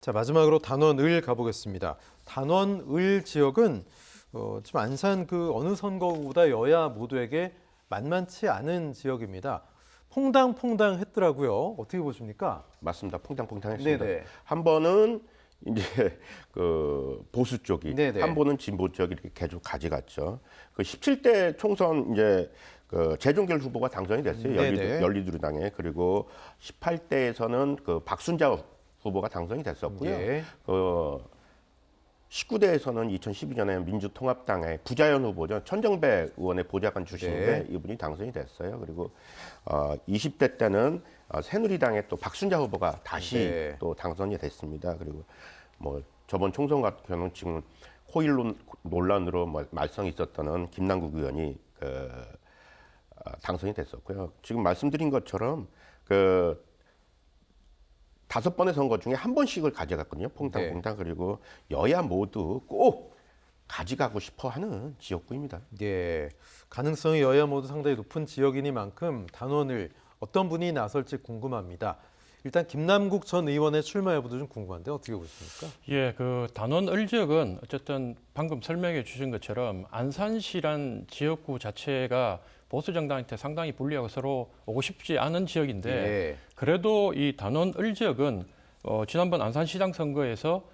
자, 마지막으로 단원을 가보겠습니다. 단원을 지역은 지금 안산 그 어느 선거구보다 여야 모두에게 만만치 않은 지역입니다. 퐁당퐁당 했더라고요. 어떻게 보십니까? 맞습니다. 퐁당퐁당했습니다. 네네. 한 번은 이제 그 보수 쪽이, 네네. 한 번은 진보 쪽이 이렇게 계속 가져갔죠. 그 17대 총선 이제 그 재종결 후보가 당선이 됐어요. 네네. 열리두루당에. 그리고 18대에서는 그 박순자 후보가 당선이 됐었고요. 예. 그 19대에서는 2012년에 민주통합당의 구자연 후보죠. 천정배 의원의 보좌관 출신인데 이분이 당선이 됐어요. 그리고 20대 때는 새누리당의 또 박순자 후보가 다시 또 당선이 됐습니다. 그리고 뭐 저번 총선 같은 경우는 지금 호일 논란으로 말썽이 있었던 김남국 의원이 당선이 됐었고요. 지금 말씀드린 것처럼 그 5번의 선거 중에 한 번씩을 가져갔거든요. 퐁당퐁당. 그리고 여야 모두 꼭 가져가고 싶어 하는 지역구입니다. 예. 가능성이 여야 모두 상당히 높은 지역이니만큼 단원을 어떤 분이 나설지 궁금합니다. 일단 김남국 전 의원의 출마 여부도 좀 궁금한데 어떻게 보십니까? 예, 그 단원 을 지역은 어쨌든 방금 설명해 주신 것처럼 안산시란 지역구 자체가 보수 정당한테 상당히 불리하고 서로 오고 싶지 않은 지역인데 예. 그래도 이 단원 을 지역은 지난번 안산시장 선거에서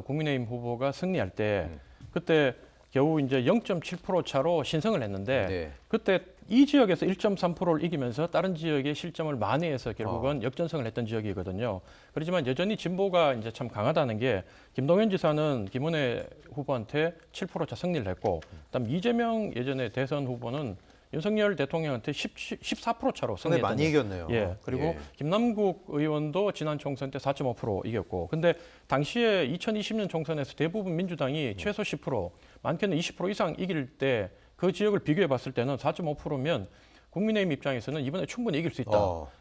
국민의힘 후보가 승리할 때 그때 겨우 이제 0.7% 차로 신성을 했는데 네. 그때 이 지역에서 1.3%를 이기면서 다른 지역의 실점을 만회해서 결국은 역전승을 했던 지역이거든요. 그렇지만 여전히 진보가 이제 참 강하다는 게 김동연 지사는 김은혜 후보한테 7%차 승리를 했고, 그다음 이재명 예전에 대선 후보는 윤석열 대통령한테 14% 차로 상당히 승리했던 많이 이겼네요. 예. 그리고 김남국 의원도 지난 총선 때 4.5% 이겼고, 근데 당시에 2020년 총선에서 대부분 민주당이 최소 10%, 많게는 20% 이상 이길 때 그 지역을 비교해 봤을 때는 4.5%면 국민의힘 입장에서는 이번에 충분히 이길 수 있다.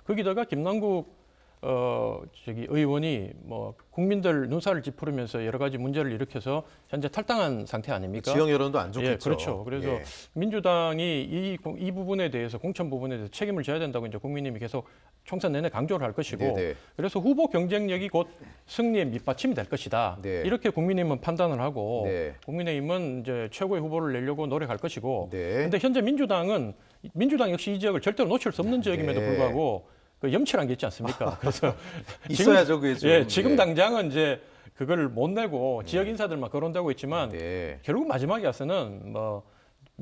거기다가 김남국 의원이 뭐 국민들 눈살을 찌푸리면서 여러 가지 문제를 일으켜서 현재 탈당한 상태 아닙니까? 지역 여론도 안 좋겠죠. 예, 그렇죠. 그래서 예. 민주당이 이 부분에 대해서 공천 부분에 대해서 책임을 져야 된다고 이제 국민님이 계속 총선 내내 강조를 할 것이고, 네네. 그래서 후보 경쟁력이 곧 승리의 밑받침이 될 것이다. 네. 이렇게 국민의힘은 판단을 하고, 네. 국민의힘은 이제 최고의 후보를 내려고 노력할 것이고, 네. 근데 현재 민주당 역시 이 지역을 절대로 놓칠 수 없는 지역임에도 네. 불구하고 그 염치란 게 있지 않습니까? 그래서 있어야죠, 그게 좀. 예, 지금 예. 당장은 이제 그걸 못 내고 지역 인사들만 거론되고 있지만 네. 결국 마지막에 와서는 뭐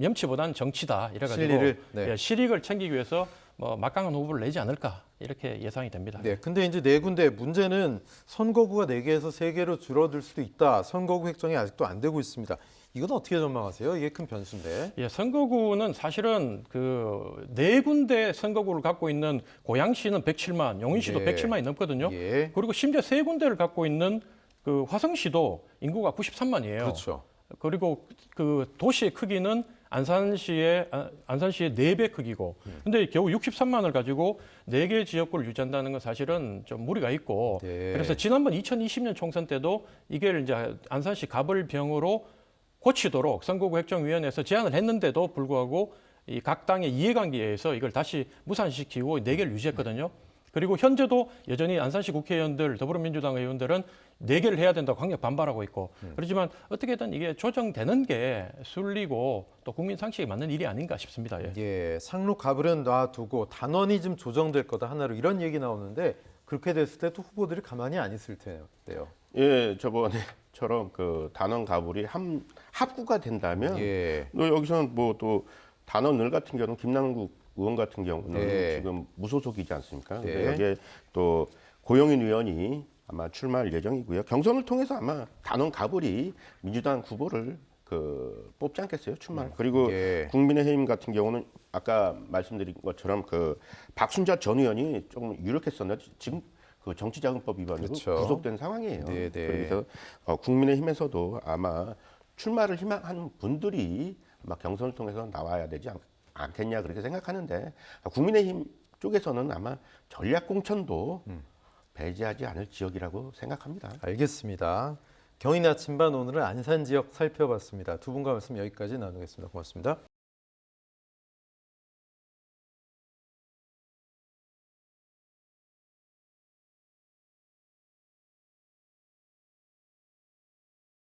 염치보다는 정치다 이래가지고 실리를, 네. 예, 실익을 챙기기 위해서 뭐 막강한 후보를 내지 않을까 이렇게 예상이 됩니다. 네, 근데 이제 네 군데 문제는 선거구가 4개에서 3개로 줄어들 수도 있다. 선거구 획정이 아직도 안 되고 있습니다. 이건 어떻게 전망하세요? 이게 큰 변수인데. 예, 선거구는 사실은 그 네 군데 선거구를 갖고 있는 고양시는 107만, 용인시도 네. 107만이 넘거든요. 예. 그리고 심지어 세 군데를 갖고 있는 그 화성시도 인구가 93만이에요. 그렇죠. 그리고 그 도시의 크기는 안산시의 4배 크기고, 근데 겨우 63만을 가지고 4개 지역구를 유지한다는 건 사실은 좀 무리가 있고, 네. 그래서 지난번 2020년 총선 때도 이게 이제 안산시 가벌병으로 고치도록 선거구 획정위원회에서 제안을 했는데도 불구하고 이 각 당의 이해관계에 의해서 이걸 다시 무산시키고 4개를 유지했거든요. 그리고 현재도 여전히 안산시 국회의원들, 더불어민주당 의원들은 4개를 해야 된다고 강력 반발하고 있고, 그렇지만 어떻게든 이게 조정되는 게 순리고 또 국민 상식에 맞는 일이 아닌가 싶습니다. 예. 예, 상록 가불은 놔두고 단원이 좀 조정될 거다 하나로 이런 얘기 나오는데 그렇게 됐을 때 또 후보들이 가만히 안 있을 텐데요. 예, 저번에처럼 그 단원 가불이 합구가 된다면 예. 또 여기서는 뭐 또 단원을 같은 경우는 김남국 의원 같은 경우는 네. 지금 무소속이지 않습니까? 네. 근데 여기에 또 고영인 의원이 아마 출마할 예정이고요. 경선을 통해서 아마 단원 가불이 민주당 후보를 뽑지 않겠어요, 출마를. 그리고 예. 국민의힘 같은 경우는 아까 말씀드린 것처럼 그 박순자 전 의원이 조금 유력했었는데 지금 그 정치자금법 위반으로 그렇죠. 구속된 상황이에요. 네네. 그래서 국민의힘에서도 아마 출마를 희망하는 분들이 아마 경선을 통해서 나와야 되지 않겠냐 그렇게 생각하는데 국민의힘 쪽에서는 아마 전략 공천도 배제하지 않을 지역이라고 생각합니다. 알겠습니다. 경인 아침반 오늘은 안산 지역 살펴봤습니다. 두 분과 말씀 여기까지 나누겠습니다. 고맙습니다.